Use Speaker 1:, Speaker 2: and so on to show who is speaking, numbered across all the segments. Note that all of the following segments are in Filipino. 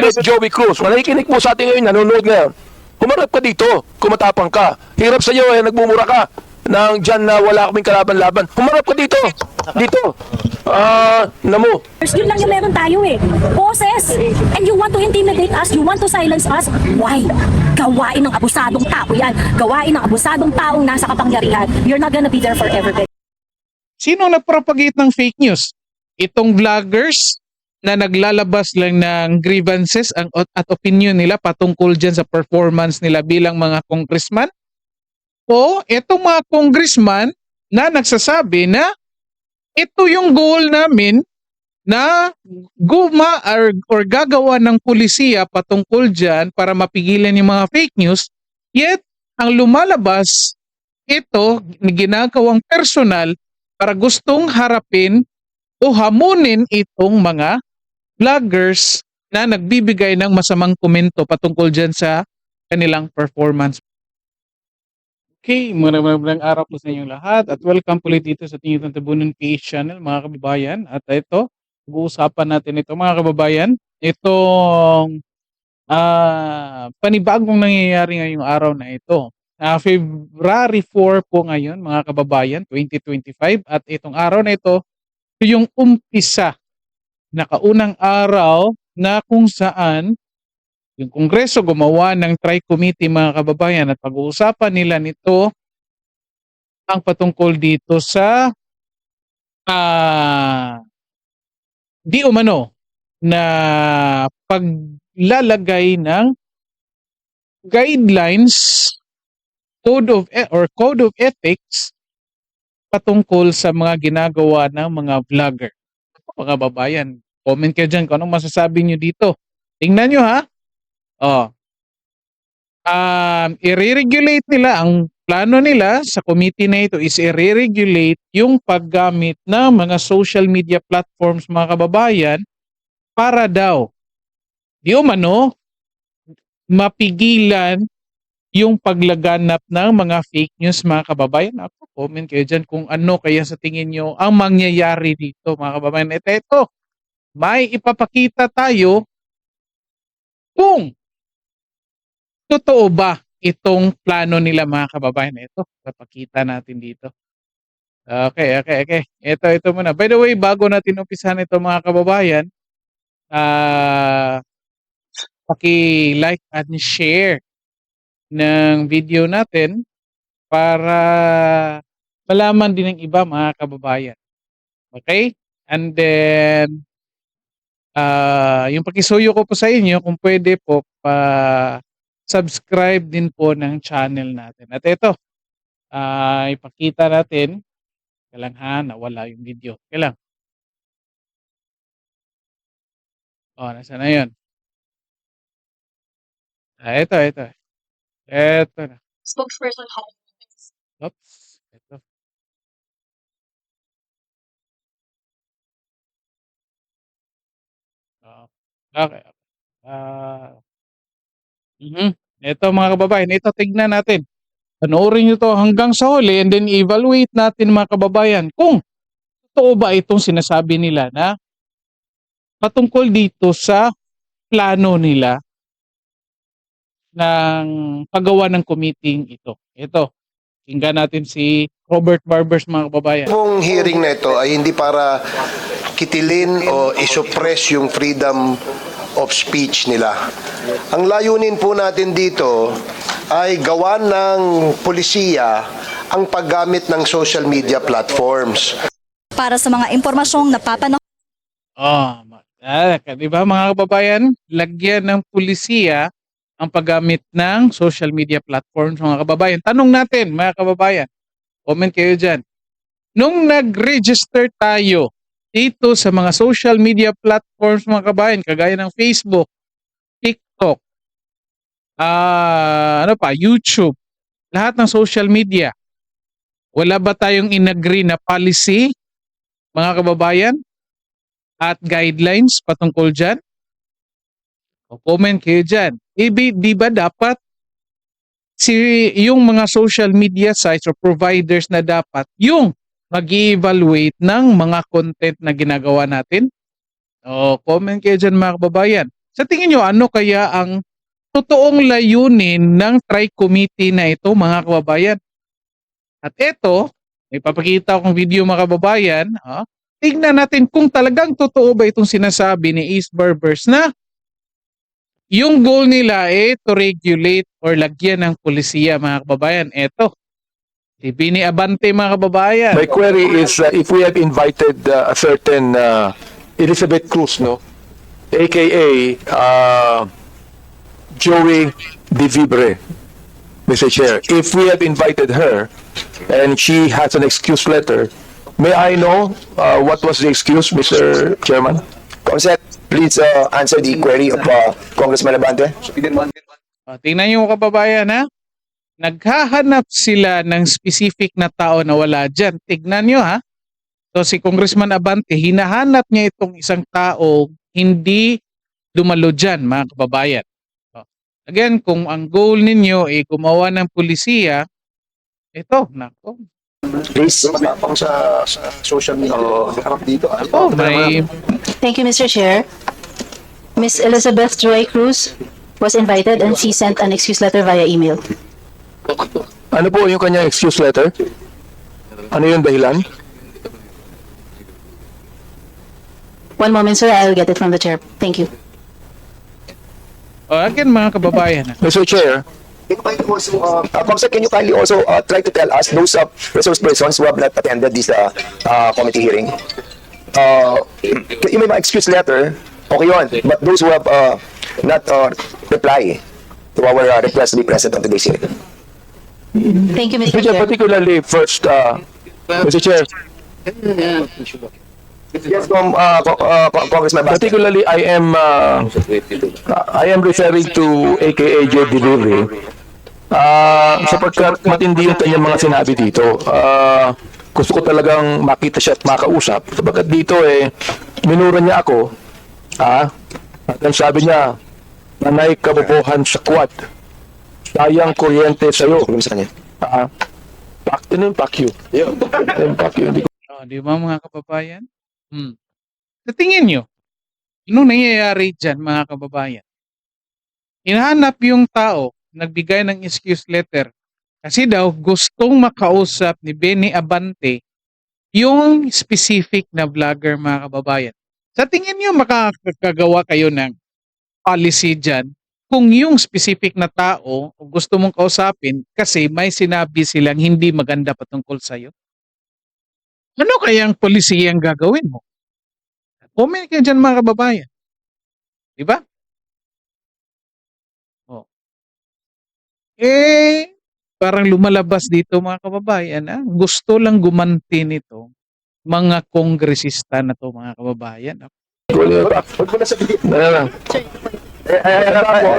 Speaker 1: Comrade Joey Cruz, nakikinig po sa atin ngayon, nanonood ngayon. Humarap ka dito, kumatapang ka. Hirap sa iyo, nagmumura ka nang dyan na wala kaming kalaban-laban. Humarap ka dito. Dito. Namo.
Speaker 2: Yun lang yung meron tayo eh. Boses. And you want to intimidate us? You want to silence us? Why? Gawain ng abusadong tao yan. Gawain ng abusadong taong nasa kapangyarihan. You're not gonna be there forever.
Speaker 3: Sino nagpropagate ng fake news? Itong vloggers na naglalabas lang ng grievances at opinion nila patungkol dyan sa performance nila bilang mga congressman? O itong mga congressman na nagsasabi na ito yung goal namin na or gagawa ng pulisiya patungkol dyan para mapigilan yung mga fake news, yet ang lumalabas ito ginagawang personal para gustong harapin o hamunin itong mga vloggers na nagbibigay ng masamang komento patungkol dyan sa kanilang performance. Okay, magandang araw po sa inyong lahat at welcome po ulit dito sa Tingin Tabunan PH channel mga kababayan. At ito, pag-uusapan natin ito mga kababayan, itong panibagong nangyayari ngayong araw na ito. February 4 po ngayon mga kababayan, 2025 at itong araw na ito yung umpisa, nakaunang araw na kung saan yung Kongreso gumawa ng tri-committee mga kababayan at pag-uusapan nila nito ang patungkol dito sa di umano na paglalagay ng guidelines code of ethics patungkol sa mga ginagawa ng mga vlogger. Mga kababayan, comment kayo dyan kung anong masasabi nyo dito. Tingnan nyo ha. I-re-regulate nila, ang plano nila sa committee na ito is i-re-regulate yung paggamit ng mga social media platforms mga kababayan para daw di umano mapigilan yung paglaganap ng mga fake news mga kababayan. Ako, comment kayo dyan kung ano kaya sa tingin nyo ang mangyayari dito mga kababayan. Ito, may ipapakita tayo kung totoo ba itong plano nila mga kababayan. Ito, papakita natin dito. Okay. Ito muna. By the way, bago natin umpisahan ito mga kababayan, paki-like and share ng video natin para malaman din ng iba mga kababayan. Okay? And then, yung pakisuyo ko po sa inyo, kung pwede po, subscribe din po ng channel natin. At ito, ipakita natin. Kailangan nawala yung video. Kailang. Nasaan na yun? Ito. Ito na.
Speaker 2: Spokesperson
Speaker 3: Oops. Ito. Okay. Ito mga kababayan, ito tignan natin. Panoorin nyo to hanggang sa huli and then evaluate natin mga kababayan kung totoo ba itong sinasabi nila na patungkol dito sa plano nila ng paggawa ng committee ito. Ito, tingnan natin si Robert Barbers mga kababayan.
Speaker 4: Yung hearing na ito ay hindi para kitilin o isuppress yung freedom of speech nila. Ang layunin po natin dito ay gawa ng pulisiya ang paggamit ng social media platforms.
Speaker 2: para sa mga impormasyong napapanahon.
Speaker 3: Di ba mga kababayan, lagyan ng pulisiya ang paggamit ng social media platforms mga kababayan. Tanong natin mga kababayan, comment kayo dyan. Nung nag-register tayo dito sa mga social media platforms mga kababayan, kagaya ng Facebook, TikTok, YouTube, lahat ng social media, wala ba tayong in-agree na policy mga kababayan at guidelines patungkol dyan? O comment kayo dyan. Di ba dapat yung mga social media sites or providers na dapat yung mag-evaluate ng mga content na ginagawa natin? O comment kayo dyan mga kababayan. Sa tingin nyo, ano kaya ang totoong layunin ng tri-committee na ito, mga kababayan? At ito, may papakita akong video, mga kababayan. Tignan natin kung talagang totoo ba itong sinasabi ni Ace Barbers na yung goal nila to regulate or lagyan ng polisiya, mga kababayan. Ito, si Bini Abante, mga kababayan.
Speaker 1: My query is if we have invited a certain Elizabeth Cruz, no, aka Joey De Vibre, Mr. Chair. If we have invited her and she has an excuse letter, may I know what was the excuse, Mr. Chairman?
Speaker 5: Comsec, please answer the query of Congressman Abante.
Speaker 3: Tingnan nyo, kababayan, ha? Naghahanap sila ng specific na tao na wala dyan. Tignan nyo, ha? So si Congressman Abante, hinahanap niya itong isang tao hindi dumalo dyan, mga kababayan. Again, kung ang goal ninyo ay gumawa ng pulisiya, ito, nako.
Speaker 5: Please.
Speaker 4: Sa social media, harap dito.
Speaker 3: May
Speaker 6: Thank you, Mr. Chair. Miss Elizabeth Joy Cruz was invited and she sent an excuse letter via email.
Speaker 1: Ano po yung kanyang excuse letter? Ano yung dahilan?
Speaker 6: One moment, sir. I'll get it from the chair. Thank you.
Speaker 3: again, mga kababayan, ha?
Speaker 1: Mr. Chair,
Speaker 5: Can you kindly also, Comsec, can you kindly also try to tell us those resource persons who have not attended this committee hearing? Yung may mga excuse letter, okay yun. But those who have not reply to our request to be present on today's hearing.
Speaker 6: Thank you,
Speaker 1: Mr.
Speaker 6: Mr.
Speaker 1: Chair,
Speaker 6: Chair.
Speaker 1: particularly first, Mr. Chair,
Speaker 5: Yes, Congressman Abante.
Speaker 1: particularly I am referring to AKA J. Delivery sapagkat matindi yung kanyang mga sinabi dito. Gusto ko talagang makita siya at makausap sapagkat dito minura niya ako at ang sabi niya, panay kabobohan sa quad, sayang kuryente sa'yo.
Speaker 5: Sa kanya.
Speaker 1: Pack you. Hindi ko
Speaker 3: Di ba, mga kababayan? Sa tingin nyo, anong nangyayari dyan, mga kababayan? Hinahanap yung tao, nagbigay ng excuse letter, kasi daw gustong makausap ni Benny Abante yung specific na vlogger, mga kababayan. Sa tingin nyo, makakagawa kayo ng policy dyan kung yung specific na tao gusto mong kausapin kasi may sinabi silang hindi maganda patungkol sa'yo? Ano kayang polisiyang gagawin mo? Comment kayo dyan, mga kababayan. Diba? Parang lumalabas dito, mga kababayan. Gusto lang gumanti nito mga kongresista na to, mga kababayan.
Speaker 5: Huwag mo na sabihin.
Speaker 1: Dali lang.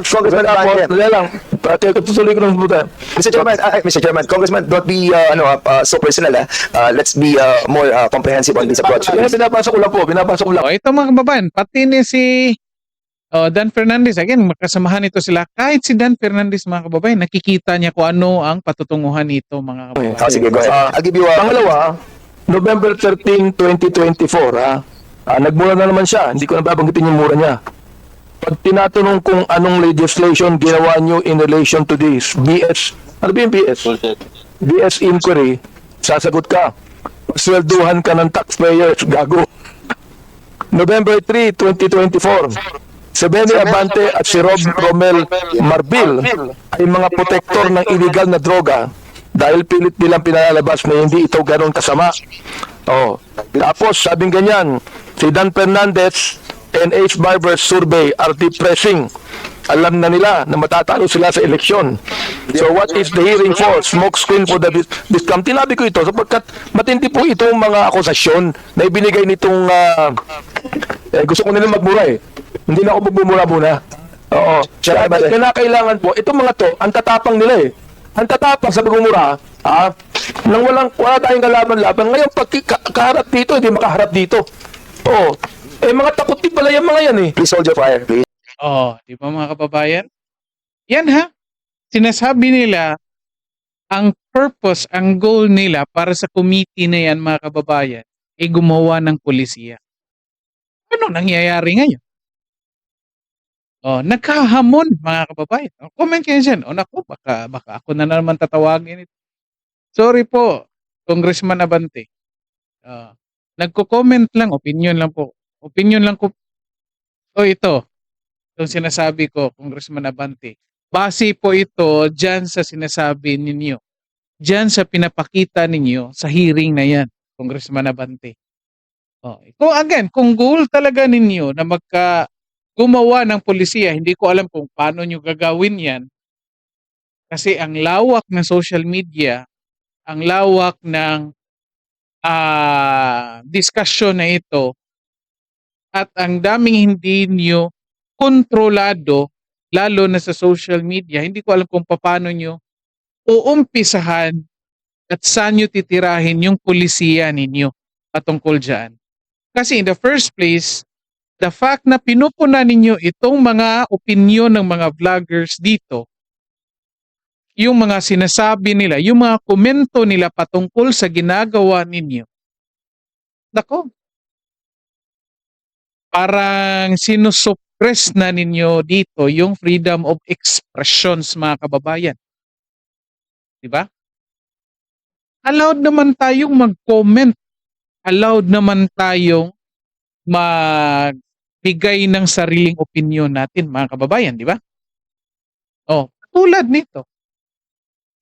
Speaker 5: Congressman Abante.
Speaker 1: Dali lang. Pati tutuloy ko ng buta.
Speaker 5: Mr. Chairman, Congressman, don't be so personal. Let's be more comprehensive on this approach.
Speaker 1: Binabasa ko lang po. Binabasa ko lang.
Speaker 3: Ito, mga kababayan, pati ni si Dan Fernandez, again, magkasamahan ito sila. Kahit si Dan Fernandez, mga kababayan, nakikita niya kung ano ang patutunguhan nito, mga kababayan.
Speaker 5: Sige, go ahead. I'll give you
Speaker 1: Pangalawa, November 13, 2024, nagmura na naman siya. Hindi ko na babanggitin yung mura niya. Pag tinatanong kung anong legislation ginawa niyo in relation to this, BS, ano ba yung BS? BS inquiry, sasagot ka. Paswelduhan ka ng taxpayers, gago. November 3, 2024, si Benny Abante at si Romel Marbil ay mga protektor ng illegal na droga dahil pilit nilang pinalalabas na hindi ito ganoon kasama. Tapos sabing ganyan, si Dan Fernandez and H. Barber's survey are depressing. Alam na nila na matatalo sila sa eleksyon. So what is the hearing for? Smoke screen for the discount. Tinabi ko ito sapagkat matindi po itong mga akusasyon na ibinigay nitong gusto ko nila magmura Hindi na ako magbumura muna. Oo. Kailangan po, itong mga to, ang tatapang nila Ang tatapang sa pagmumura, nang wala tayong kalaban-laban. Ngayon, pag kaharap dito, hindi makaharap dito. Oo. Mga takot din pala yung mga yan
Speaker 5: Please hold your fire, please.
Speaker 3: Di ba, mga kababayan? Yan, ha? Sinasabi nila, ang purpose, ang goal nila para sa committee na yan, mga kababayan, ay gumawa ng polisiya. Ano nangyayari ngayon? Nagkahamon mga kababayan. Comment kayo dyan. Naku, baka ako na naman tatawagin ito. Sorry po, Congressman Abante. Nagko-comment lang, opinion lang po. Opinion lang ko. Ito, itong sinasabi ko, Congressman Abante. Base po ito dyan sa sinasabi ninyo. Dyan sa pinapakita ninyo sa hearing na yan, Congressman Abante. Kung goal talaga ninyo na gumawa ng polisiya, hindi ko alam kung paano nyo gagawin yan. Kasi ang lawak ng social media, ang lawak ng discussion na ito, at ang daming hindi nyo kontrolado, lalo na sa social media, hindi ko alam kung paano nyo uumpisahan at saan nyo titirahin yung polisiya ninyo patungkol dyan. Kasi in the first place, the fact na pinupuna ninyo itong mga opinion ng mga vloggers dito, yung mga sinasabi nila, yung mga komento nila patungkol sa ginagawa ninyo, nako, parang sinusuppress na ninyo dito yung freedom of expressions, mga kababayan. Diba? Allowed naman tayong mag-comment. Allowed naman tayong magbigay ng sariling opinion natin, mga kababayan, di ba? Tulad nito.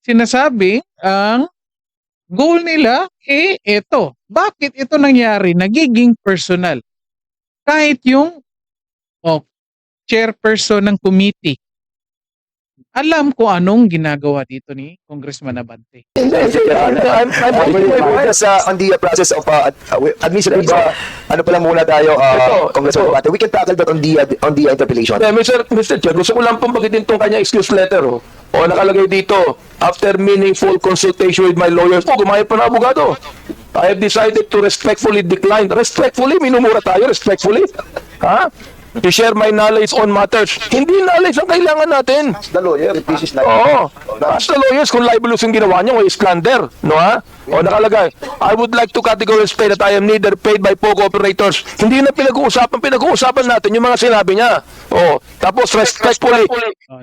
Speaker 3: Sinasabi, ang goal nila, ito. Bakit ito nangyari? Nagiging personal. Kahit yung chairperson ng committee, alam ko anong ginagawa dito ni Congressman Abante.
Speaker 1: I'm making my point.
Speaker 5: Just on the process of administrative, ano pala muna tayo, Congressman Abate. We can tackle that on the interpellation.
Speaker 1: Mr. Chair, gusto ko lang pong bagitin tong kanya excuse letter. Nakalagay dito, after meaningful consultation with my lawyers, gumaya pa na abogado. I have decided to respectfully decline. Respectfully? Minumura tayo, respectfully? Ha? To share my knowledge on matters. Hindi knowledge ang kailangan natin.
Speaker 5: The lawyer, this is not...
Speaker 1: Ask the lawyers kung libelous yung ginawa niya o slander. No, ha? Nakalagay, I would like to categorically state that I am neither paid by POGO operators. Hindi na pinag-uusapan natin yung mga sinabi niya. Tapos respectfully.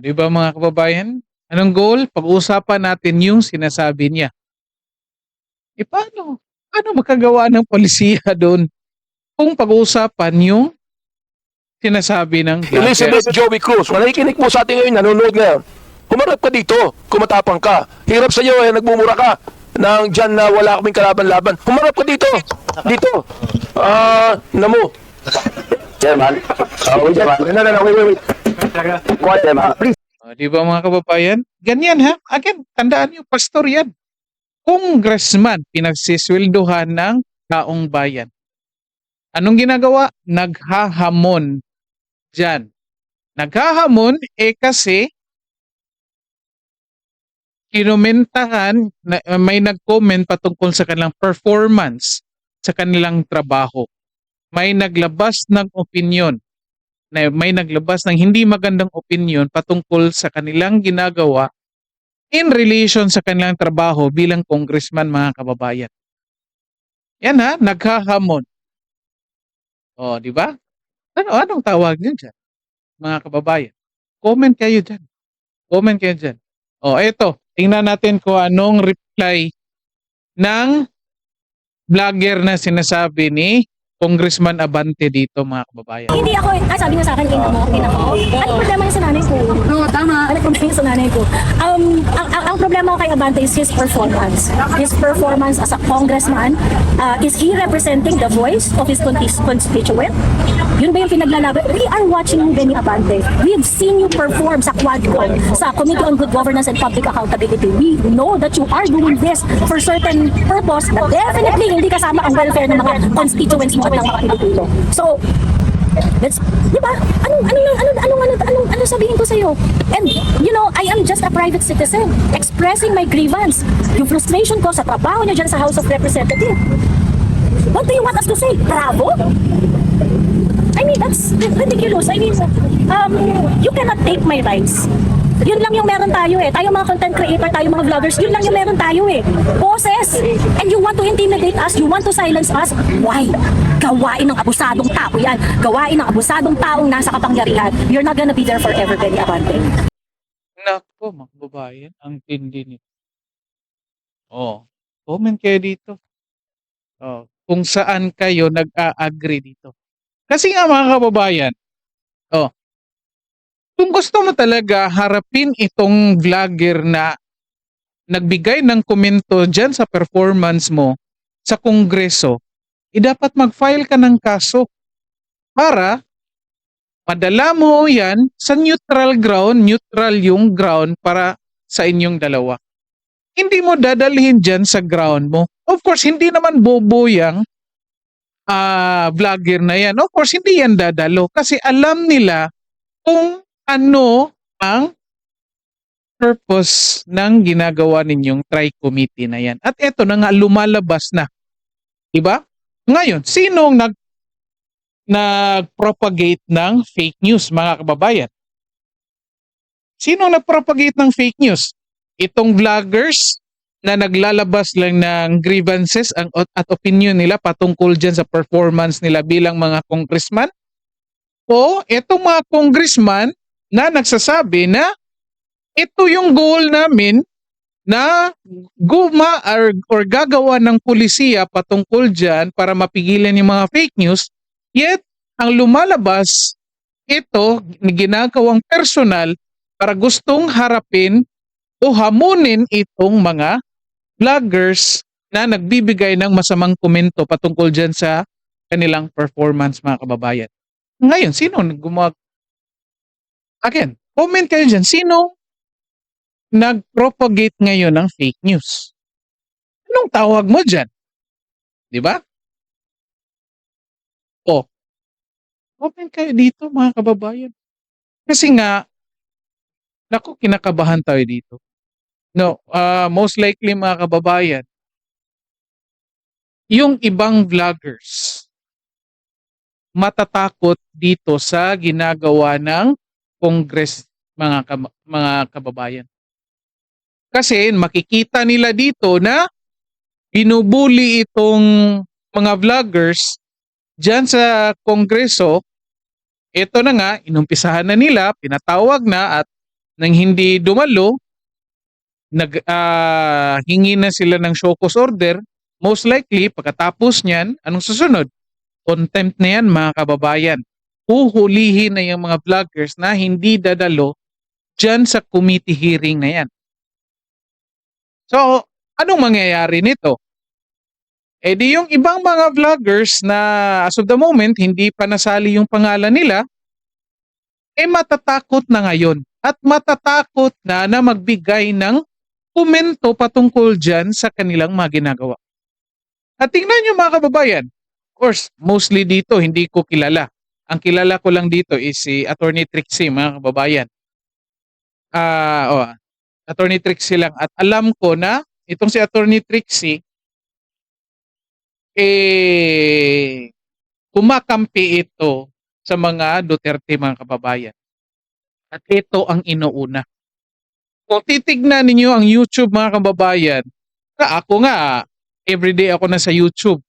Speaker 3: Di ba mga kababayan? Anong goal? Pag-uusapan natin yung sinasabi niya. Paano? Paano makagawa ng polisiya doon kung pag-uusapan yung sinasabi ng
Speaker 1: Elizabeth Joey Cruz, nakikinig po sa atin ngayon, nanonood ngayon. Humarap ka dito, kumatapang ka. Hirap sa iyo, nagmumura ka ng dyan na wala kaming kalaban-laban. Humarap ka dito. Dito. Namo.
Speaker 5: Chairman, wait. Quiet, Chairman. Please.
Speaker 3: Di ba mga kababayan? Ganyan ha? Again, tandaan niyo, pastor yan. Congressman, pinagsisweldohan ng taong bayan. Anong ginagawa? Naghahamon dyan. Naghahamon kasi kinomentahan, may nag-comment patungkol sa kanilang performance sa kanilang trabaho. May naglabas ng opinion, may naglabas ng hindi magandang opinion patungkol sa kanilang ginagawa in relation sa kanilang trabaho bilang congressman, mga kababayan. Yan ha, naghahamon. Di ba? Anong tawag niyo dyan, mga kababayan? Comment kayo dyan. Comment kayo dyan. Eto, tingnan natin kung anong reply ng vlogger na sinasabi ni Congressman Abante dito, mga kababayan.
Speaker 2: Hindi ako, sabi nga sa akin, ina ko. Ano problema niya sa nanay ko? No, tama. Ano problema sa nanay ko? Ang problema ko kay Abante is his performance. His performance as a congressman. Is he representing the voice of his constituent? Yun ba yung pinaglalaban? We are watching you, Benny Abante. We've seen you perform sa Quadcom, sa Committee on Good Governance and Public Accountability. We know that you are doing this for certain purpose na definitely hindi kasama ang welfare ng mga constituents mo at ng mga Pilipino. So, di ba? Ano sabihin ko sa'yo? And, I am just a private citizen expressing my grievance. Yung frustration ko sa trabaho niyo dyan sa House of Representatives. What do you want us to say? Bravo? I mean, that's ridiculous. I mean, you cannot take my rights. Yun lang yung meron tayo eh. Tayo mga content creator, tayo mga vloggers, yun lang yung meron tayo eh. Boses! And you want to intimidate us, you want to silence us, why? Gawain ng abusadong tao yan. Gawain ng abusadong taong nasa kapangyarihan. You're not gonna be there forever, Benny Abante.
Speaker 3: Nako, mga kababayan, ang tindi nito. Oh, comment kayo dito. Oh, kung saan kayo nag-a-agree dito. Kasi nga mga kababayan, oh, kung gusto mo talaga harapin itong vlogger na nagbigay ng komento dyan sa performance mo sa Kongreso, dapat mag-file ka ng kaso para madala mo yan sa neutral ground, neutral yung ground para sa inyong dalawa. Hindi mo dadalhin dyan sa ground mo. Of course, hindi naman bobo yang vlogger na yan. Of course, hindi yan dadalo kasi alam nila kung ano ang purpose ng ginagawa ninyong tri-committee na yan. At eto na nga, lumalabas na. Diba? Ngayon, sinong nag-propagate ng fake news, mga kababayan? Sinong nag-propagate ng fake news? Itong vloggers na naglalabas lang ng grievances at opinion nila patungkol dyan sa performance nila bilang mga congressman? O itong mga congressman na nagsasabi na ito yung goal namin na or gagawa ng pulisiya patungkol dyan para mapigilan yung mga fake news, yet ang lumalabas ito ginagawang personal para gustong harapin o hamunin itong mga vloggers na nagbibigay ng masamang komento patungkol dyan sa kanilang performance, mga kababayan. Ngayon, sino again, comment kayo dyan, sino nag-propagate ngayon ng fake news? Anong tawag mo dyan? Di ba? O, comment kayo dito, mga kababayan. Kasi nga, naku, kinakabahan tayo dito. No, most likely, mga kababayan, yung ibang vloggers matatakot dito sa ginagawa ng Congress, mga kababayan. Kasi makikita nila dito na binubuli itong mga vloggers dyan sa Kongreso. Ito na nga, inumpisahan na nila, pinatawag na at nang hindi dumalo, hingi na sila ng show cause order. Most likely, pagkatapos niyan, anong susunod? Contempt na yan, mga kababayan. Huhulihin na yung mga vloggers na hindi dadalo dyan sa committee hearing na yan. So, anong mangyayari nito? Eh di yung ibang mga vloggers na as of the moment hindi pa nasali yung pangalan nila, eh matatakot na ngayon at matatakot na magbigay ng komento patungkol dyan sa kanilang mga ginagawa. At tingnan nyo, mga kababayan, of course, mostly dito hindi ko kilala. Ang kilala ko lang dito is si Attorney Trixie, mga kababayan. Attorney Trixie lang. At alam ko na itong si Attorney Trixie, kumakampi ito sa mga Duterte, mga kababayan. At ito ang inuuna. Kung titignan ninyo ang YouTube, mga kababayan, ako nga, everyday ako na sa YouTube,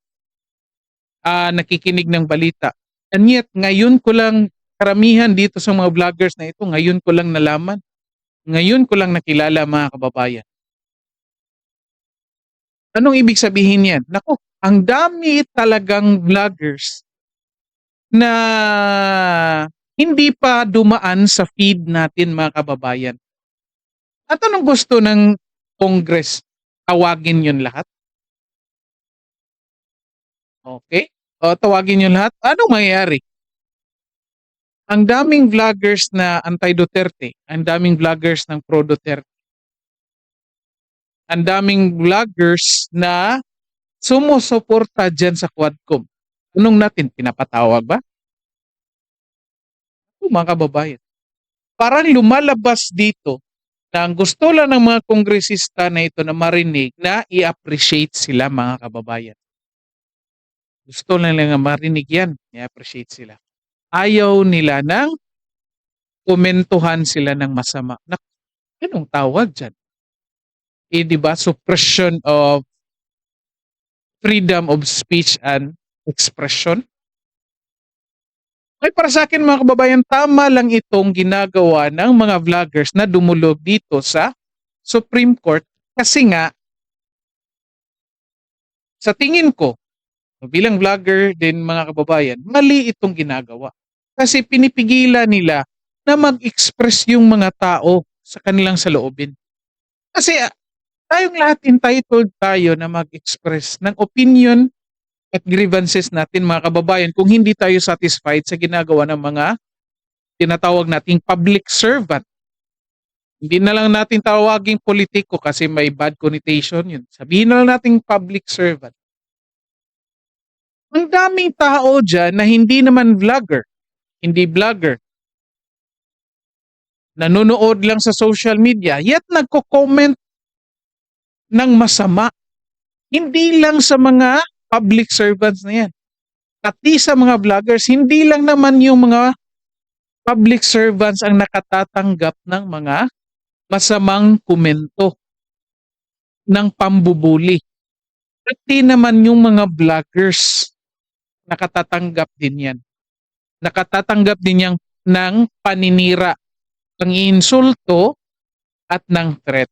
Speaker 3: nakikinig ng balita. And yet, ngayon ko lang, karamihan dito sa mga vloggers na ito, ngayon ko lang nalaman. Ngayon ko lang nakilala, mga kababayan. Anong ibig sabihin yan? Naku, ang dami talagang vloggers na hindi pa dumaan sa feed natin, mga kababayan. At anong gusto ng Congress? Tawagin yun lahat? Okay? O tawagin yun lahat? Anong mangyayari? Ang daming vloggers na anti-Duterte, ang daming vloggers ng pro-Duterte, ang daming vloggers na sumusuporta dyan sa Quadcom. Anong natin? Pinapatawag ba? Mga kababayan. Parang lumalabas dito na ang gusto lang ng mga kongresista na ito na marinig na i-appreciate sila, mga kababayan. Gusto lang na marinig yan, i-appreciate sila. Ayaw nila ng komentuhan sila ng masama. Anong tawag dyan? Di ba? Suppression of freedom of speech and expression. Ay para sa akin mga kababayan, tama lang itong ginagawa ng mga vloggers na dumulog dito sa Supreme Court kasi nga sa tingin ko bilang vlogger din mga kababayan, mali itong ginagawa. Kasi pinipigilan nila na mag-express yung mga tao sa kanilang saloobin. Kasi tayong lahat entitled tayo na mag-express ng opinion at grievances natin mga kababayan kung hindi tayo satisfied sa ginagawa ng mga tinatawag nating public servant. Hindi na lang natin tawaging politiko kasi may bad connotation yun. Sabihin na lang nating public servant. Ang daming tao dyan na hindi naman vlogger, hindi vlogger. Nanonood lang sa social media, yet nagko-comment ng masama. Hindi lang sa mga public servants na yan. Pati sa mga vloggers, hindi lang naman yung mga public servants ang nakatatanggap ng mga masamang komento ng pambubuli. Pati naman yung mga vloggers nakatatanggap din yan. Nakatatanggap din yan ng paninira, panginsulto at ng threat.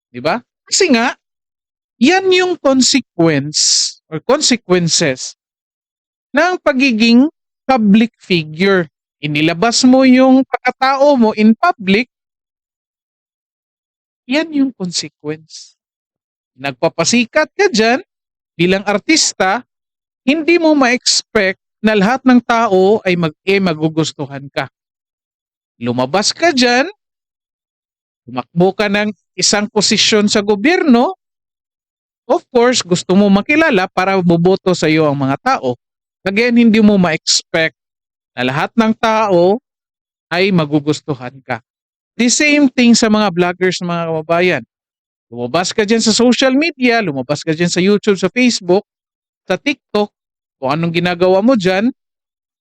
Speaker 3: Di ba? Kasi nga, yan yung consequences ng pagiging public figure. Inilabas mo yung pagkatao mo in public, yan yung consequence. Nagpapasikat ka dyan bilang artista, hindi mo ma-expect na lahat ng tao ay magugustuhan ka. Lumabas ka dyan, tumakbo ka ng isang posisyon sa gobyerno, of course, gusto mo makilala para boboto sa iyo ang mga tao. Again, hindi mo ma-expect na lahat ng tao ay magugustuhan ka. The same thing sa mga vloggers, mga kababayan. Lumabas ka dyan sa social media, lumabas ka dyan sa YouTube, sa Facebook, sa TikTok, kung anong ginagawa mo dyan,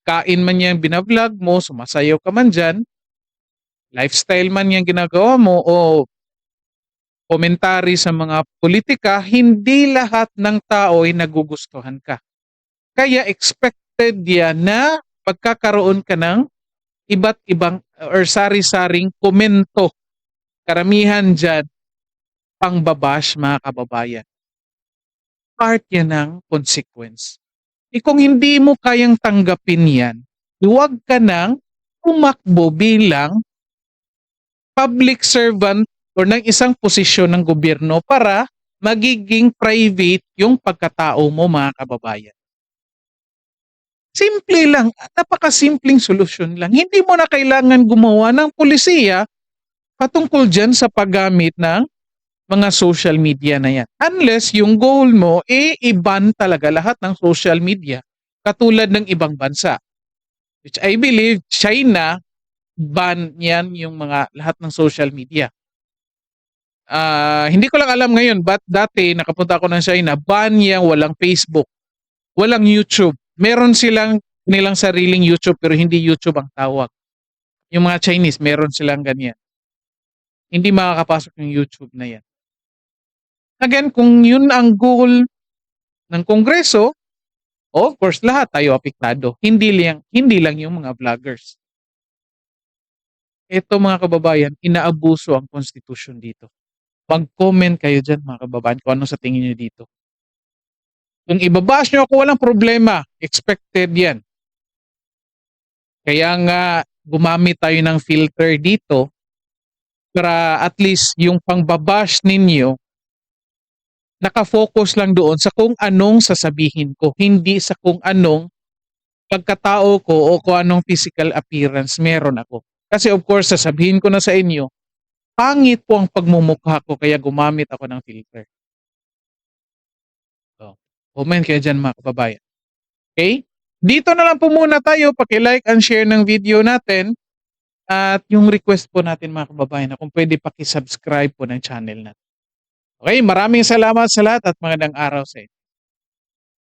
Speaker 3: kain man yan binablog mo, sumasayaw ka man dyan, lifestyle man yan ginagawa mo, o komentary sa mga politika, hindi lahat ng tao ay nagugustuhan ka. Kaya expected yan na pagkakaroon ka ng iba't ibang or sari-saring komento. Karamihan dyan, pangbabash mga kababayan. Part yan ng consequence. Kung hindi mo kayang tanggapin yan, huwag ka nang tumakbo bilang public servant o ng isang posisyon ng gobyerno para magiging private yung pagkatao mo mga kababayan. Simple lang, napakasimpleng solusyon lang. Hindi mo na kailangan gumawa ng pulisiya patungkol dyan sa paggamit ng mga social media na yan. Unless yung goal mo i-ban talaga lahat ng social media katulad ng ibang bansa. Which I believe China ban yan yung mga lahat ng social media. Hindi ko lang alam ngayon, but dati nakapunta ako ng China, ban yan, walang Facebook, walang YouTube. Meron nilang sariling YouTube pero hindi YouTube ang tawag. Yung mga Chinese, meron silang ganyan. Hindi makakapasok yung YouTube na yan. Again, kung yun ang goal ng Kongreso, of course, lahat tayo apektado. Hindi lang yung mga vloggers. Ito mga kababayan, inaabuso ang konstitusyon dito. Mag-comment kayo dyan mga kababayan kung ano sa tingin nyo dito. Kung ibabash nyo ako, walang problema. Expected yan. Kaya nga gumamit tayo ng filter dito para at least yung pangbabash ninyo nakafocus lang doon sa kung anong sasabihin ko, hindi sa kung anong pagkatao ko o kung anong physical appearance meron ako. Kasi of course, sasabihin ko na sa inyo, pangit po ang pagmumukha ko kaya gumamit ako ng filter. So, comment kayo dyan mga kababayan. Okay? Dito na lang po muna tayo. Paki-like and share ng video natin. At yung request po natin mga kababayan na kung pwede paki-subscribe po ng channel natin. Okay? Maraming salamat sa lahat at magandang araw sa inyo.